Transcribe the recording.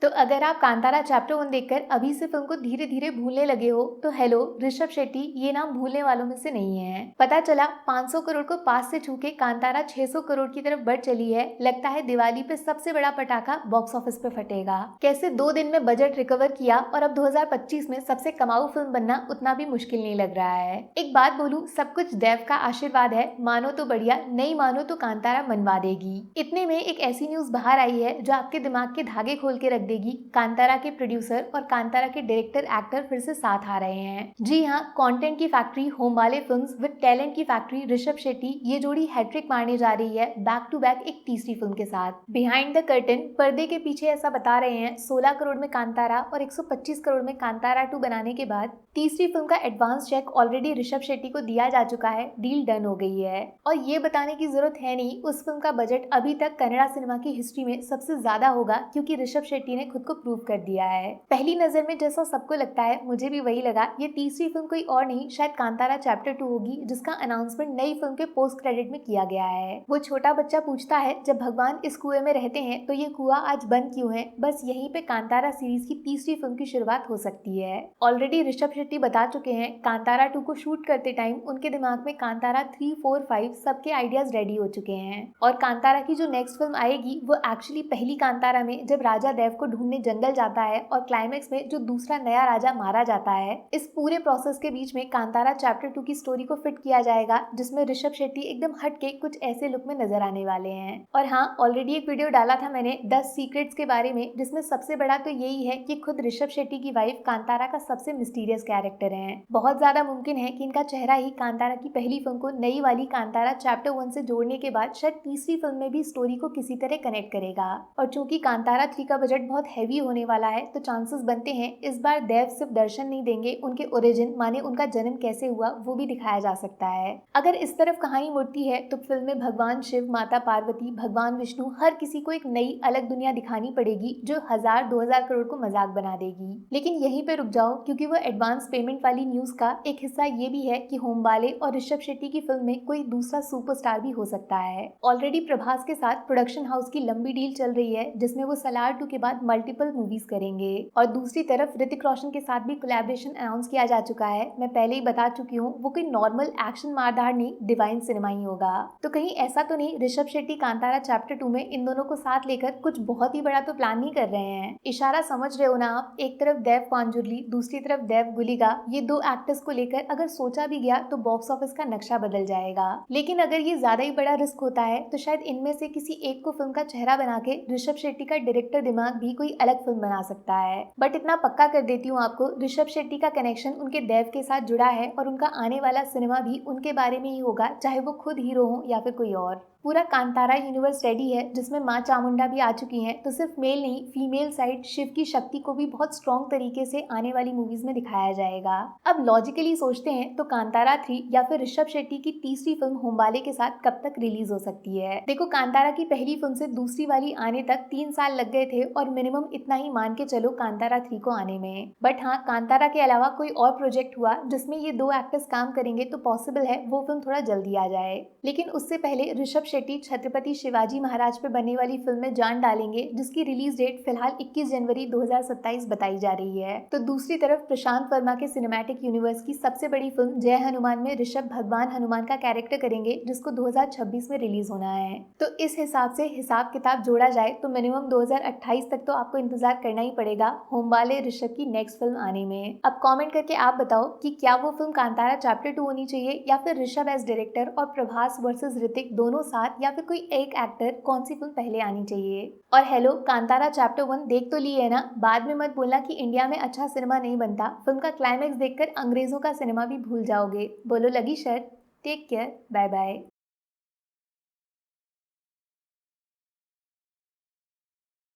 तो अगर आप कांतारा चैप्टर 1 देखकर अभी से फिल्म को धीरे धीरे भूलने लगे हो तो हेलो, ऋषभ शेट्टी ये नाम भूलने वालों में से नहीं है। पता चला 500 करोड़ को पास से छू के कांतारा 600 करोड़ की तरफ बढ़ चली है। लगता है दिवाली पे सबसे बड़ा पटाखा बॉक्स ऑफिस पे फटेगा। कैसे 2 दिन में बजट रिकवर किया और अब 2025 में सबसे कमाऊ फिल्म बनना उतना भी मुश्किल नहीं लग रहा है। एक बात बोलूं, सब कुछ देव का आशीर्वाद है। मानो तो बढ़िया, नहीं मानो तो कांतारा मनवा देगी। इतने में एक ऐसी न्यूज बाहर आई है जो आपके दिमाग के धागे खोल के रख देगी। कांतारा के प्रोड्यूसर और कांतारा के डायरेक्टर एक्टर फिर से साथ आ रहे हैं। जी हाँ, कंटेंट की फैक्ट्री होमबाले फिल्म्स विद टैलेंट की फैक्ट्री ऋषभ शेट्टी, ये जोड़ी हैट्रिक मारने जा रही है बैक टू बैक एक तीसरी फिल्म के साथ। बिहाइंड द कर्टन, पर्दे के पीछे ऐसा बता रहे हैं 16 करोड़ में कांतारा और 125 करोड़ में कांतारा 2 बनाने के बाद तीसरी फिल्म का advance cheque already Rishabh Shetty को दिया जा चुका है। डील डन हो गई है और ये बताने की जरूरत है नहीं उस फिल्म का बजट अभी तक कन्नड़ा सिनेमा की हिस्ट्री में सबसे ज्यादा होगा, क्योंकि ऋषभ शेट्टी ने खुद को प्रूव कर दिया है। पहली नजर में जैसा सबको लगता है, मुझे भी वही लगा। ये तीसरी फिल्म कोई और नहीं, शायद कांतारा चैप्टर 2 होगी, जिसका अनाउंसमेंट नई फिल्म के पोस्ट क्रेडिट में किया गया है। वो छोटा बच्चा पूछता है, जब भगवान इस कुएं में रहते हैं तो ये कुआं आज बंद क्यों है? बस यहीं पे कांतारा सीरीज की तीसरी फिल्म की शुरुआत हो सकती है। ऑलरेडी ऋषभ शेट्टी बता चुके हैं कांतारा 2 को शूट करते टाइम उनके दिमाग में कांतारा 3, 4, 5 सबके आइडियाज रेडी हो चुके हैं। और कांतारा की जो नेक्स्ट फिल्म आएगी वो एक्चुअली पहली कांतारा में जब राजा देव को ढूंढने जंगल जाता है और क्लाइमेक्स में जो दूसरा नया राजा मारा जाता है। इस पूरे प्रोसेस के बीच में कांतारा चैप्टर 2 की स्टोरी को फिट किया जाएगा, जिसमें ऋषभ शेट्टी एकदम हटके कुछ ऐसे लुक में नजर आने वाले हैं। और हाँ, ऑलरेडी एक वीडियो डाला था मैंने 10 सीक्रेट्स के बारे में, जिसमें सबसे बड़ा तो यही है कि खुद ऋषभ शेट्टी की वाइफ कांतारा का सबसे मिस्टीरियस कैरेक्टर है। बहुत ज्यादा मुमकिन है कि इनका चेहरा ही कांतारा की पहली फिल्म को नई वाली कांतारा चैप्टर 1 से जोड़ने के बाद शायद तीसरी फिल्म में भी स्टोरी को किसी तरह कनेक्ट करेगा। और चूंकि कांतारा 3 का बजट बहुत हैवी होने वाला है तो चांसेस बनते हैं इस बार देव सिर्फ दर्शन नहीं देंगे, उनके ओरिजिन माने उनका जन्म कैसे हुआ वो भी दिखाया जा सकता है। अगर इस तरफ कहानी मुड़ती है तो फिल्म में भगवान शिव, माता पार्वती, भगवान विष्णु, हर किसी को एक नई अलग दुनिया दिखानी पड़ेगी जो 1000-2000 करोड़ को मजाक बना देगी। लेकिन यहीं पे रुक जाओ, क्योंकि वो एडवांस पेमेंट वाली न्यूज का एक हिस्सा ये भी है कि होमबाले और ऋषभ शेट्टी की फिल्म में कोई दूसरा सुपरस्टार भी हो सकता है। ऑलरेडी प्रभास के साथ प्रोडक्शन हाउस की लंबी डील चल रही है, जिसमें वो सलार 2 के बाद मल्टीपल मूवीज करेंगे। और दूसरी तरफ ऋतिक रोशन के साथ भी कोलैबोरेशन अनाउंस किया जा चुका है। मैं पहले ही बता चुकी हूँ, वो कोई नॉर्मल एक्शन मारधाड़ नहीं, डिवाइन सिनेमा ही होगा। तो कहीं ऐसा तो नहीं ऋषभ शेट्टी कांतारा चैप्टर 2 में इन दोनों को साथ लेकर कुछ बहुत ही बड़ा तो प्लान नहीं कर रहे हैं? इशारा समझ रहे हो ना आप? एक तरफ देव पांजुर्ली, दूसरी तरफ देव गुलिगा, ये 2 एक्टर्स को लेकर अगर सोचा भी गया तो बॉक्स ऑफिस का नक्शा बदल जाएगा। लेकिन अगर ये ज्यादा ही बड़ा रिस्क होता है तो शायद इनमें से किसी एक को फिल्म का चेहरा बना के ऋषभ शेट्टी का डायरेक्टर दिमाग भी कोई अलग फिल्म बना सकता है। बट इतना पक्का कर देती हूँ आपको, ऋषभ शेट्टी का कनेक्शन उनके देव के साथ जुड़ा है और उनका आने वाला सिनेमा भी उनके बारे में ही होगा, चाहे वो खुद हीरो हो या फिर कोई और। पूरा कांतारा यूनिवर्स रेडी है, जिसमें माँ चामुंडा भी आ चुकी हैं, तो सिर्फ मेल नहीं फीमेल साइड शिव की शक्ति को भी बहुत स्ट्रॉन्ग तरीके से आने वाली मूवीज में दिखाया जाएगा। अब लॉजिकली सोचते हैं तो कांतारा 3 या फिर ऋषभ शेट्टी की तीसरी फिल्म होमबाले के साथ कब तक रिलीज हो सकती है? देखो, कांतारा की पहली फिल्म से दूसरी वाली आने तक 3 साल लग गए थे और मिनिमम इतना ही मान के चलो कांतारा 3 को आने में। बट हाँ, कांतारा के अलावा कोई और प्रोजेक्ट हुआ जिसमें ये 2 एक्टर्स काम करेंगे तो पॉसिबल है वो फिल्म थोड़ा जल्दी आ जाए। लेकिन उससे पहले ऋषभ शेट्टी छत्रपति शिवाजी महाराज पे बनने वाली फिल्म में जान डालेंगे, जिसकी रिलीज डेट फिलहाल 21 जनवरी 2027 बताई जा रही है। तो दूसरी तरफ प्रशांत वर्मा के सिनेमैटिक यूनिवर्स की सबसे बड़ी फिल्म जय हनुमान में ऋषभ भगवान हनुमान का कैरेक्टर करेंगे, जिसको 2026 में रिलीज होना है। तो इस हिसाब से हिसाब किताब जोड़ा जाए तो मिनिमम 2028 तक तो आपको इंतजार करना ही पड़ेगा होमबाले ऋषभ की नेक्स्ट फिल्म आने में। अब कमेंट करके आप बताओ कि क्या वो फिल्म कांतारा चैप्टर 2 होनी चाहिए या फिर ऋषभ एज डायरेक्टर और प्रभास वर्सेस ऋतिक दोनों साथ, या फिर कोई एक एक्टर, कौन सी फिल्म पहले आनी चाहिए? और हेलो, कांतारा चैप्टर 1 देख तो ली है ना? बाद में मत बोलना कि इंडिया में अच्छा सिनेमा नहीं बनता। फिल्म का क्लाइमेक्स देखकर अंग्रेजों का सिनेमा भी भूल जाओगे। बोलो लगी शर्त? Take care, bye bye.